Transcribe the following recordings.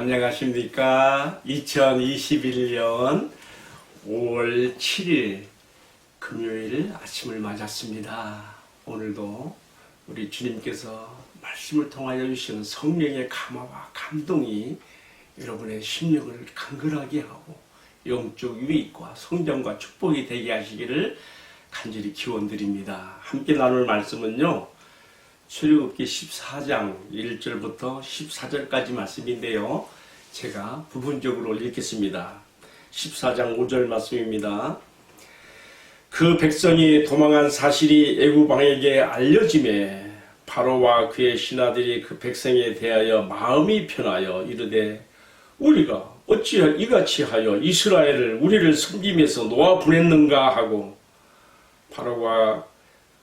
안녕하십니까. 2021년 5월 7일 금요일 아침을 맞았습니다. 오늘도 우리 주님께서 말씀을 통하여 주시는 성령의 감화와 감동이 여러분의 심령을 강건하게 하고 영적 유익과 성장과 축복이 되게 하시기를 간절히 기원드립니다. 함께 나눌 말씀은요, 출애굽기 14장 1절부터 14절까지 말씀인데요, 제가 부분적으로 읽겠습니다. 14장 5절 말씀입니다. 그 백성이 도망한 사실이 애굽 왕에게 알려짐에 바로와 그의 신하들이 그 백성에 대하여 마음이 편하여 이르되 우리가 어찌 이같이 하여 이스라엘을 우리를 섬김에서 놓아 보냈는가 하고, 바로가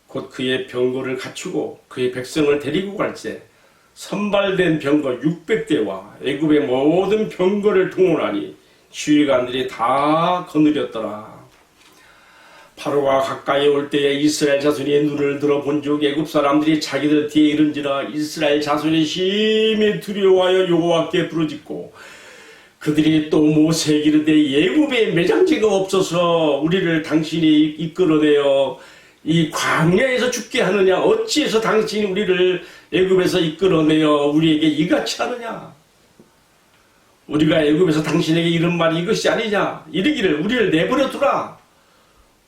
곧 그의 병거를 갖추고 그의 백성을 데리고 갈 때 선발된 병거 600대와 애굽의 모든 병거를 동원하니 지휘관들이 다 거느렸더라. 바로가 가까이 올 때에 이스라엘 자손이 눈을 들어 본즉 애굽 사람들이 자기들 뒤에 이른지라 이스라엘 자손이 심히 두려워하여 여호와께 부르짖고, 그들이 또 모세에게 이르되 애굽에 매장지가 없어서 우리를 당신이 이끌어내어 이 광야에서 죽게 하느냐? 어찌해서 당신이 우리를 애굽에서 이끌어내어 우리에게 이같이 하느냐? 우리가 애굽에서 당신에게 이런 말이 이것이 아니냐? 이르기를 우리를 내버려 두라.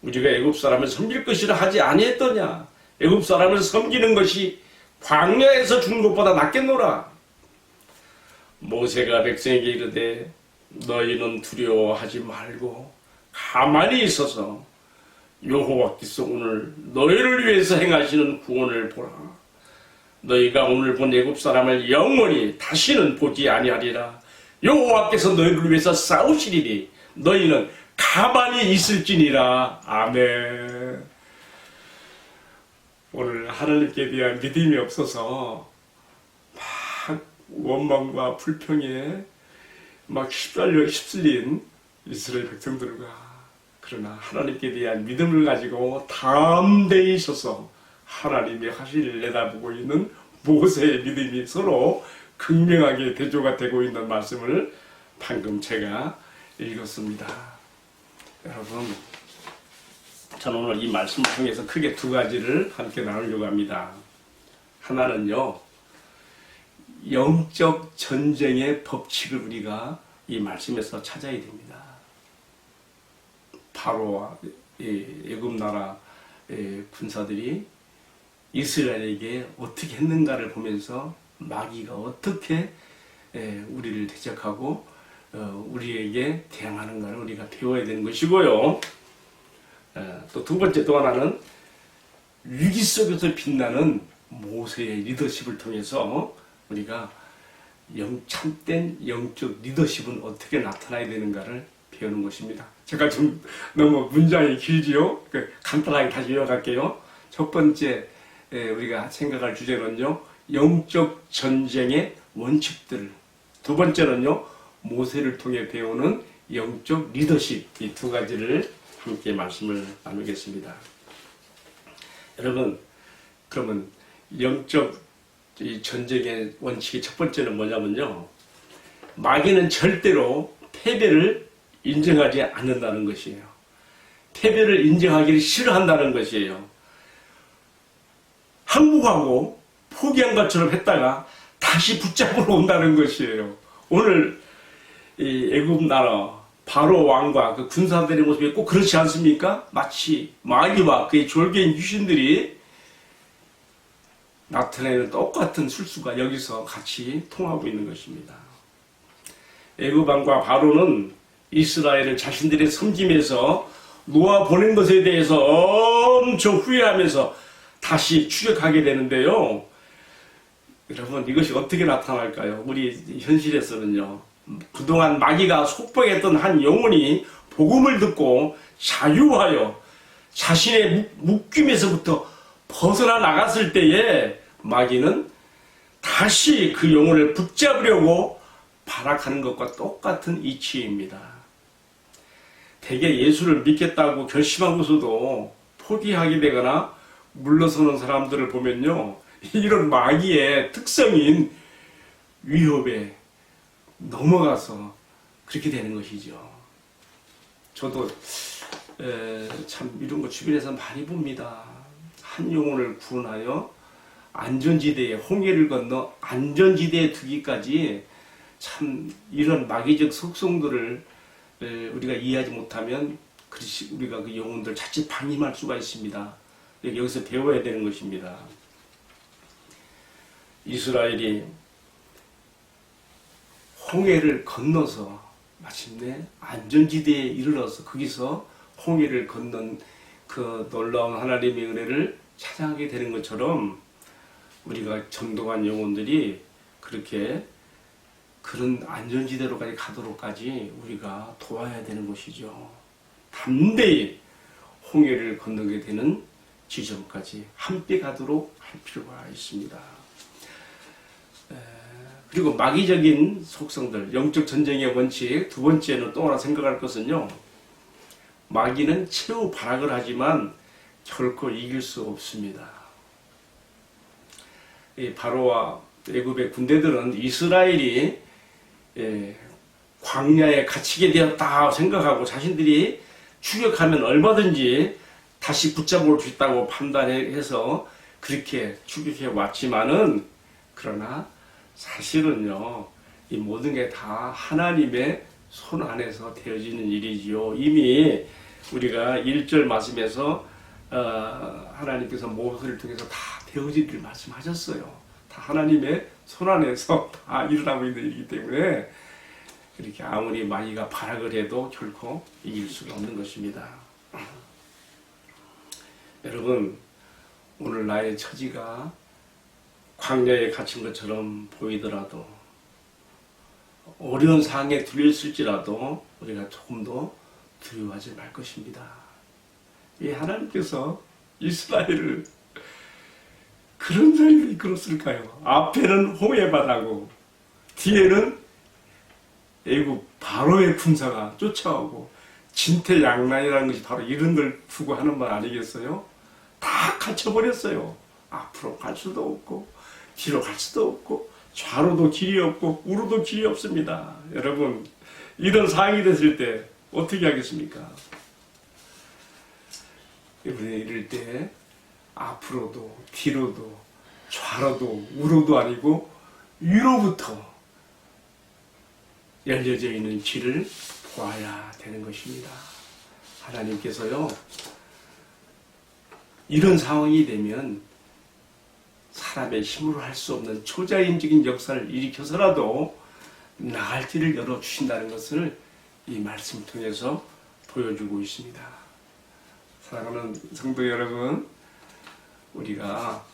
우리가 애굽 사람을 섬길 것이라 하지 아니했더냐? 애굽 사람을 섬기는 것이 광야에서 죽는 것보다 낫겠노라. 모세가 백성에게 이르되 너희는 두려워하지 말고 가만히 있어서 여호와께서 오늘 너희를 위해서 행하시는 구원을 보라. 너희가 오늘 본 애굽 사람을 영원히 다시는 보지 아니하리라. 여호와께서 너희를 위해서 싸우시리니 너희는 가만히 있을지니라. 아멘. 오늘 하나님께 대한 믿음이 없어서 막 원망과 불평에 막 휩쓸린 이스라엘 백성들과, 그러나 하나님께 대한 믿음을 가지고 담대히 서서 하나님의 하실을 내다보고 있는 모세의 믿음이 서로 극명하게 대조가 되고 있는 말씀을 방금 제가 읽었습니다. 여러분, 저는 오늘 이 말씀을 통해서 크게 두 가지를 함께 나누려고 합니다. 하나는요, 영적 전쟁의 법칙을 우리가 이 말씀에서 찾아야 됩니다. 바로와 애굽 나라 군사들이 이스라엘에게 어떻게 했는가를 보면서 마귀가 어떻게 우리를 대적하고 우리에게 대항하는가를 우리가 배워야 되는 것이고요. 또 두 번째, 또 하나는 위기 속에서 빛나는 모세의 리더십을 통해서 우리가 참된 영적 리더십은 어떻게 나타나야 되는가를 배우는 것입니다. 제가 좀 너무 문장이 길지요? 간단하게 다시 이어갈게요. 첫 번째 우리가 생각할 주제는요, 영적 전쟁의 원칙들. 두 번째는요, 모세를 통해 배우는 영적 리더십. 이 두 가지를 함께 말씀을 나누겠습니다. 여러분, 그러면 영적 이 전쟁의 원칙의 첫 번째는 뭐냐면요, 마귀는 절대로 패배를 인정하지 않는다는 것이에요. 패배를 인정하기를 싫어한다는 것이에요. 항복하고 포기한 것처럼 했다가 다시 붙잡으러 온다는 것이에요. 오늘 이 애굽 나라 바로 왕과 그 군사들의 모습이 꼭 그렇지 않습니까? 마치 마귀와 그의 졸개인 귀신들이 나타내는 똑같은 술수가 여기서 같이 통하고 있는 것입니다. 애굽 왕과 바로는 이스라엘을 자신들의 섬김에서 놓아 보낸 것에 대해서 엄청 후회하면서 다시 추격하게 되는데요. 여러분, 이것이 어떻게 나타날까요? 우리 현실에서는요, 그동안 마귀가 속박했던 한 영혼이 복음을 듣고 자유하여 자신의 묶임에서부터 벗어나 나갔을 때에 마귀는 다시 그 영혼을 붙잡으려고 발악하는 것과 똑같은 이치입니다. 대개 예수를 믿겠다고 결심하고서도 포기하게 되거나 물러서는 사람들을 보면요, 이런 마귀의 특성인 위협에 넘어가서 그렇게 되는 것이죠. 저도 참 이런 거 주변에서 많이 봅니다. 한 영혼을 구원하여 안전지대에, 홍해를 건너 안전지대에 두기까지 참 이런 마귀적 속성들을 우리가 이해하지 못하면 우리가 그 영혼들 자칫 방임할 수가 있습니다. 여기서 배워야 되는 것입니다. 이스라엘이 홍해를 건너서 마침내 안전지대에 이르러서 거기서 홍해를 건넌 그 놀라운 하나님의 은혜를 찾아가게 되는 것처럼 우리가 전도한 영혼들이 그렇게 그런 안전지대로까지 가도록까지 우리가 도와야 되는 것이죠. 담대히 홍해를 건너게 되는 지점까지 함께 가도록 할 필요가 있습니다. 그리고 마귀적인 속성들, 영적 전쟁의 원칙, 두 번째는 또 하나 생각할 것은요. 마귀는 최후 발악을 하지만 결코 이길 수 없습니다. 바로와 애굽의 군대들은 이스라엘이 광야에 갇히게 되었다 생각하고 자신들이 추격하면 얼마든지 다시 붙잡을 수 있다고 판단해서 그렇게 추격해 왔지만은, 그러나 사실은요, 이 모든 게 다 하나님의 손 안에서 되어지는 일이지요. 이미 우리가 1절 말씀에서 하나님께서 모세를 통해서 다 되어질 일 말씀하셨어요. 다 하나님의 손 안에서 다 일어나고 있는 일이기 때문에 그렇게 아무리 마귀가 발악을 해도 결코 이길 수가 없는 것입니다. 여러분, 오늘 나의 처지가 광야에 갇힌 것처럼 보이더라도, 어려운 상황에 들려있을지라도 우리가 조금 더 두려워하지 말 것입니다. 왜 하나님께서 이스라엘을 그런 자리로 이끌었을까요? 앞에는 홍해바다고 뒤에는 애굽 바로의 군사가 쫓아오고, 진퇴양난이라는 것이 바로 이런 걸 두고 하는 말 아니겠어요? 다 갇혀버렸어요. 앞으로 갈 수도 없고 뒤로 갈 수도 없고 좌로도 길이 없고 우로도 길이 없습니다. 여러분, 이런 상황이 됐을 때 어떻게 하겠습니까? 이번에 이럴 때 앞으로도 뒤로도 좌로도 우로도 아니고 위로부터 열려져 있는 길을 보아야 되는 것입니다. 하나님께서요, 이런 상황이 되면 사람의 힘으로 할 수 없는 초자연적인 역사를 일으켜서라도 나갈 길을 열어주신다는 것을 이 말씀을 통해서 보여주고 있습니다. 사랑하는 성도 여러분, 우리가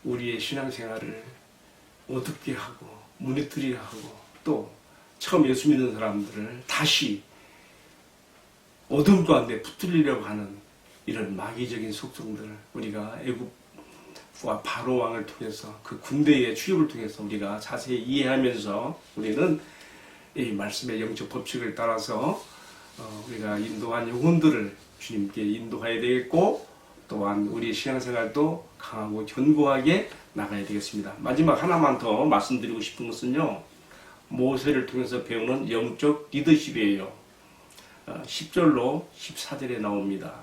우리의 신앙생활을 어둡게 하고 무너뜨리게 하고 또 처음 예수 믿는 사람들을 다시 어둠 가운데 붙들리려고 하는 이런 마귀적인 속성들을 우리가 애굽과 바로 왕을 통해서 그 군대의 추격을 통해서 우리가 자세히 이해하면서 우리는 이 말씀의 영적 법칙을 따라서 우리가 인도한 영혼들을 주님께 인도해야 되겠고, 또한 우리 신앙생활도 강하고 견고하게 나가야 되겠습니다. 마지막 하나만 더 말씀드리고 싶은 것은요, 모세를 통해서 배우는 영적 리더십이에요. 10절로 14절에 나옵니다.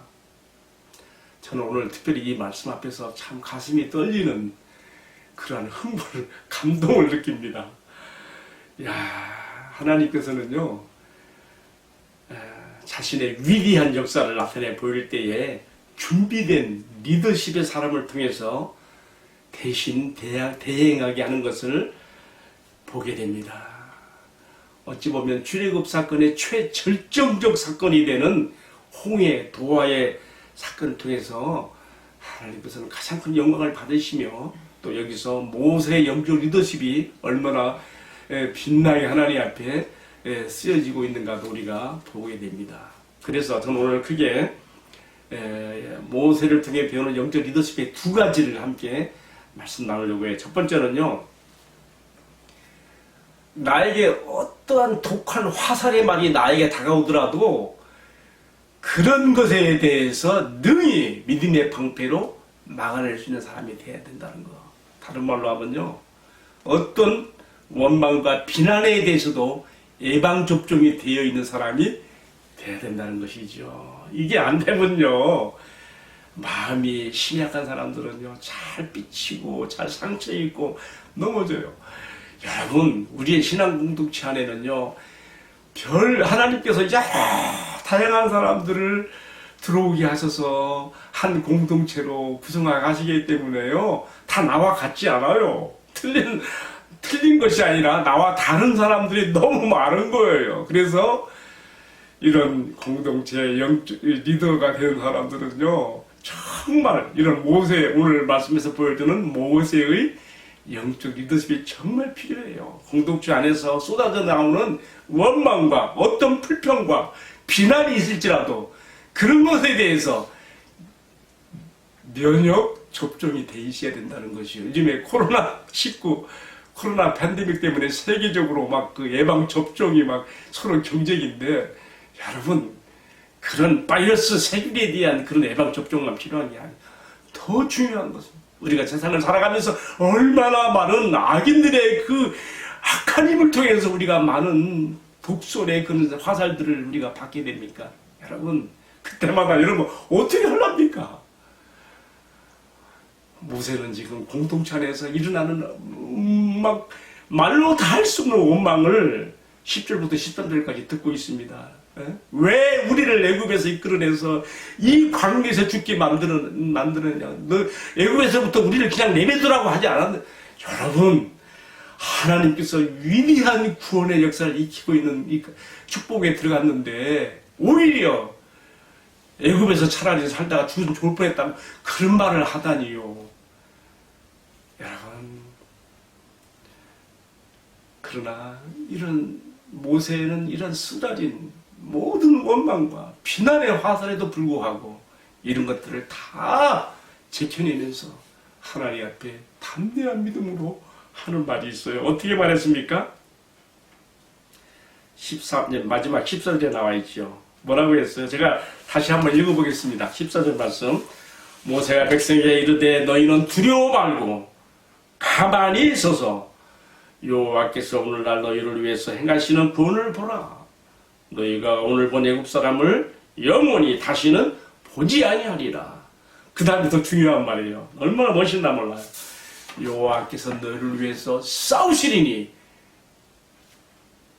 저는 오늘 특별히 이 말씀 앞에서 참 가슴이 떨리는 그러한 흥분을, 감동을 느낍니다. 하나님께서는요, 자신의 위대한 역사를 나타내 보일 때에 준비된 리더십의 사람을 통해서 대신 대행하게 하는 것을 보게 됩니다. 어찌 보면 출애굽 사건의 최절정적 사건이 되는 홍해 도하의 사건을 통해서 하나님께서는 가장 큰 영광을 받으시며, 또 여기서 모세의 영적 리더십이 얼마나 빛나게 하나님 앞에 쓰여지고 있는가도 우리가 보게 됩니다. 그래서 저는 오늘 크게 모세를 통해 배우는 영적 리더십의 두 가지를 함께 말씀 나누려고 해요. 첫 번째는요, 나에게 어떠한 독한 화살의 말이 나에게 다가오더라도 그런 것에 대해서 능히 믿음의 방패로 막아낼 수 있는 사람이 되어야 된다는 거. 다른 말로 하면요, 어떤 원망과 비난에 대해서도 예방접종이 되어 있는 사람이 돼야 된다는 것이죠. 이게 안 되면요, 마음이 심약한 사람들은요, 잘 삐치고 잘 상처 입고 넘어져요. 여러분, 우리의 신앙 공동체 안에는요, 하나님께서 이제 다양한 사람들을 들어오게 하셔서 한 공동체로 구성하시기 때문에요, 다 나와 같지 않아요. 틀린 것이 아니라 나와 다른 사람들이 너무 많은 거예요. 그래서 이런 공동체의 영적 리더가 되는 사람들은요, 정말 이런 오늘 말씀에서 보여주는 모세의 영적 리더십이 정말 필요해요. 공동체 안에서 쏟아져 나오는 원망과 어떤 불평과 비난이 있을지라도 그런 것에 대해서 면역 접종이 돼 있어야 된다는 것이요. 요즘에 코로나 팬데믹 때문에 세계적으로 막 그 예방 접종이 막 서로 경쟁인데, 여러분, 그런 바이러스 세균에 대한 그런 예방 접종만 필요한 게 아니에요. 더 중요한 것은 우리가 세상을 살아가면서 얼마나 많은 악인들의 그 악한 힘을 통해서 우리가 많은 독설의 그런 화살들을 우리가 받게 됩니까? 여러분, 그때마다 여러분 어떻게 하랍니까? 모세는 지금 공동체 안에서 일어나는 막 말로 다 할 수 없는 원망을 10절부터 13절까지 듣고 있습니다. 왜 우리를 애굽에서 이끌어내서 이 광야에서 죽게 만드느냐? 너 애굽에서부터 우리를 그냥 내버두라고 하지 않았는데, 여러분, 하나님께서 위대한 구원의 역사를 익히고 있는 이 축복에 들어갔는데 오히려 애굽에서 차라리 살다가 죽으면 좋을 뻔했다면 그런 말을 하다니요. 여러분, 그러나 이런 모세는 이런 쓰라린 모든 원망과 비난의 화살에도 불구하고 이런 것들을 다 제쳐내면서 하나님 앞에 담대한 믿음으로 하는 말이 있어요. 어떻게 말했습니까? 마지막 14절에 나와 있죠. 뭐라고 했어요? 제가 다시 한번 읽어보겠습니다. 14절 말씀. 모세가 백성에게 이르되 너희는 두려워 말고 가만히 있어서 여호와께서 오늘날 너희를 위해서 행하시는 구원을 보라. 너희가 오늘 본 애굽 사람을 영원히 다시는 보지 아니하리라. 그 다음에 더 중요한 말이에요. 얼마나 멋있나 몰라요. 여호와께서 너희를 위해서 싸우시리니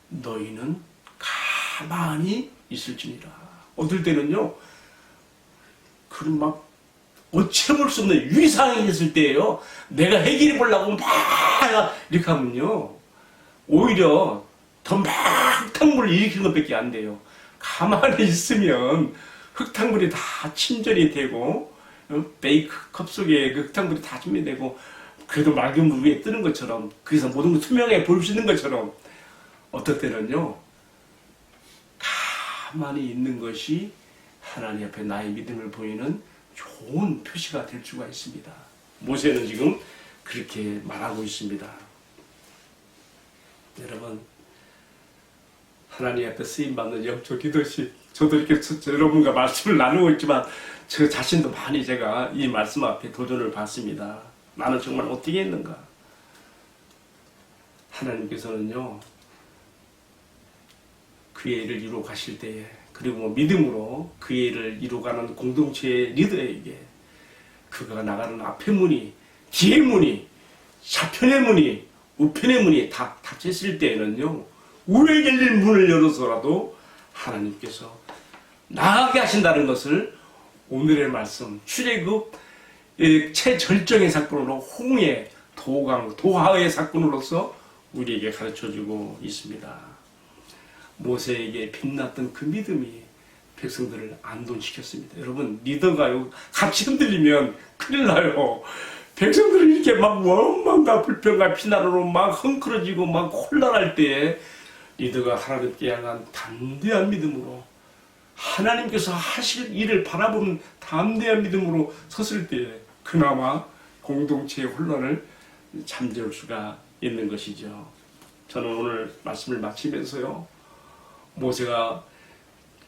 너희는 가만히 있을지니라. 어떨 때는요, 그런 막 어찌볼 수 없는 위상이 있을 때예요. 내가 해결해 보려고 막 이렇게 하면요, 오히려 더 막 흙탕물을 일으키는 것밖에 안 돼요. 가만히 있으면 흙탕물이 다 침전이 되고, 베이크 컵 속에 그 흙탕물이 다 침전되고, 그래도 맑은 물 위에 뜨는 것처럼, 그래서 모든 걸 투명하게 볼 수 있는 것처럼, 어떨 때는요, 가만히 있는 것이 하나님 앞에 나의 믿음을 보이는 좋은 표시가 될 수가 있습니다. 모세는 지금 그렇게 말하고 있습니다. 여러분, 하나님 앞에 쓰임받는 영적 리더십, 저도 이렇게 여러분과 말씀을 나누고 있지만 저 자신도 많이 제가 이 말씀 앞에 도전을 받습니다. 나는 정말 어떻게 했는가? 하나님께서는요, 그의 일을 이루어 가실 때에, 그리고 믿음으로 그의 일을 이루어가는 공동체의 리더에게 그가 나가는 앞의 문이, 뒤의 문이, 좌편의 문이, 우편의 문이 다 닫혔을 때에는요, 우에 열린 문을 열어서라도 하나님께서 나가게 하신다는 것을 오늘의 말씀, 출애굽 최절정의 사건으로 홍해, 도강, 도하의 사건으로서 우리에게 가르쳐주고 있습니다. 모세에게 빛났던 그 믿음이 백성들을 안돈시켰습니다. 여러분, 리더가 같이 흔들리면 큰일 나요. 백성들이 이렇게 막 원망과 불평과 피난으로 막 헝클어지고 막 혼란할 때에 리더가 하나님께 향한 담대한 믿음으로, 하나님께서 하실 일을 바라보는 담대한 믿음으로 섰을 때에 그나마 공동체의 혼란을 잠재울 수가 있는 것이죠. 저는 오늘 말씀을 마치면서요, 모세가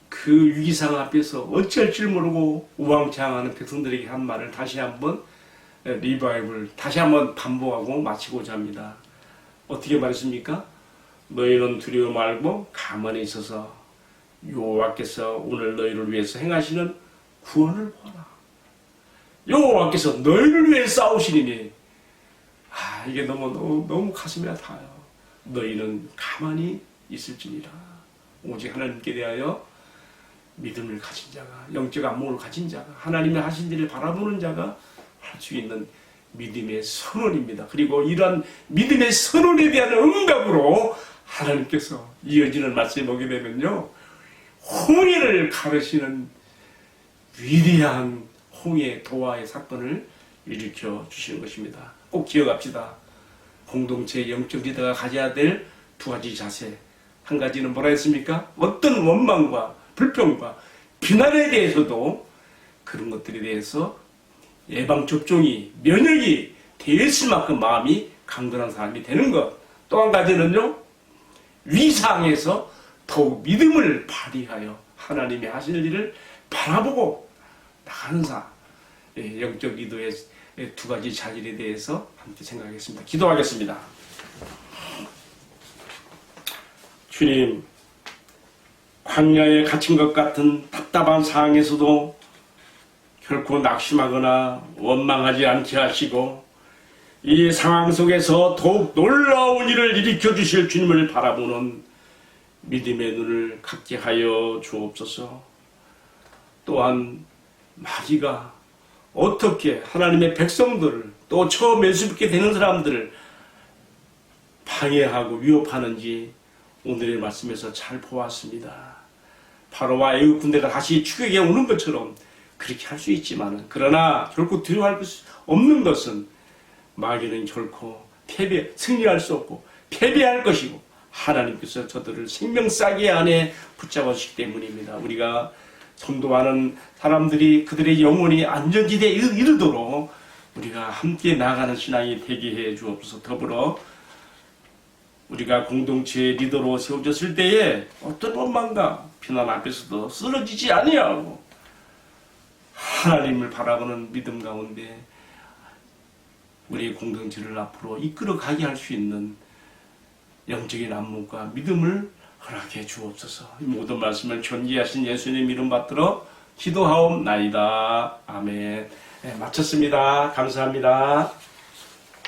그 위기상 앞에서 어찌할 줄 모르고 우왕좌왕하는 백성들에게 한 말을 다시 한번 리바이벌, 다시 한번 반복하고 마치고자 합니다. 어떻게 말했습니까? 너희는 두려워 말고 가만히 있어서 여호와께서 오늘 너희를 위해서 행하시는 구원을 보라. 여호와께서 너희를 위해 싸우시리니 이게 너무 가슴에 닿아요. 너희는 가만히 있을지니라. 오직 하나님께 대하여 믿음을 가진 자가, 영적 안목을 가진 자가, 하나님의 하신 일을 바라보는 자가 할 수 있는 믿음의 선언입니다. 그리고 이러한 믿음의 선언에 대한 응답으로 하나님께서 이어지는 말씀을 보게 되면요, 홍해를 가르시는 위대한 홍해 도하의 사건을 일으켜 주시는 것입니다. 꼭 기억합시다. 공동체의 영적 리더가 가져야 될 두 가지 자세. 한 가지는 뭐라 했습니까? 어떤 원망과 불평과 비난에 대해서도 그런 것들에 대해서 예방접종이, 면역이 되어 있을 만큼 마음이 강건한 사람이 되는 것. 또 한 가지는요, 위상에서 더욱 믿음을 발휘하여 하나님이 하실 일을 바라보고 나가는 사. 영적 리더의 두 가지 자질에 대해서 함께 생각하겠습니다. 기도하겠습니다. 주님, 광야에 갇힌 것 같은 답답한 상황에서도 결코 낙심하거나 원망하지 않게 하시고 이 상황 속에서 더욱 놀라운 일을 일으켜 주실 주님을 바라보는 믿음의 눈을 갖게 하여 주옵소서. 또한 마귀가 어떻게 하나님의 백성들을 또 처음 예수 믿게 되는 사람들을 방해하고 위협하는지 오늘의 말씀에서 잘 보았습니다. 바로와 애국 군대가 다시 추격해 오는 것처럼 그렇게 할 수 있지만, 그러나 결코 두려워할 수 없는 것은 마귀는 결코 승리할 수 없고 패배할 것이고 하나님께서 저들을 생명싸개 안에 붙잡아 주시기 때문입니다. 우리가 전도하는 사람들이 그들의 영혼이 안전지대에 이르도록 우리가 함께 나아가는 신앙이 되게 해 주옵소서. 더불어 우리가 공동체의 리더로 세워졌을 때에 어떤 원망과 비난 앞에서도 쓰러지지 아니하고 하나님을 바라보는 믿음 가운데 우리 공동체를 앞으로 이끌어 가게 할 수 있는 영적인 안목과 믿음을 허락해 주옵소서. 이 모든 말씀을 존귀하신 예수님 이름 받들어 기도하옵나이다. 아멘. 네, 마쳤습니다. 감사합니다.